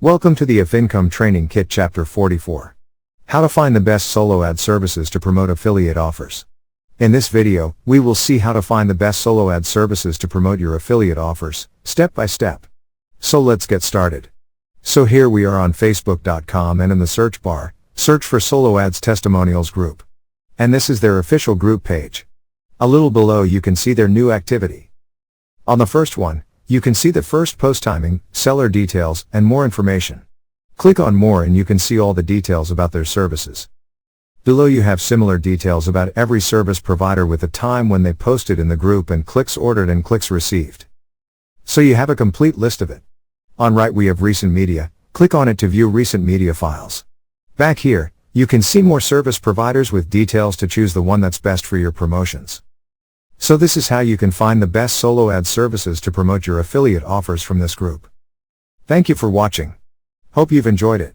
Welcome to the If Income Training Kit Chapter 44. How to find the best solo ad services to promote affiliate offers. In this video, we will see how to find the best solo ad services to promote your affiliate offers, step by step. So let's get started. So here we are on Facebook.com, and in the search bar, search for Solo Ads Testimonials Group. And this is their official group page. A little below you can see their new activity. On the first one, you can see the first post timing, seller details, and more information. Click on more and you can see all the details about their services. Below you have similar details about every service provider with the time when they posted in the group and clicks ordered and clicks received. So you have a complete list of it. On right we have recent media. Click on it to view recent media files. Back here, you can see more service providers with details to choose the one that's best for your promotions. So this is how you can find the best solo ad services to promote your affiliate offers from this group. Thank you for watching. Hope you've enjoyed it.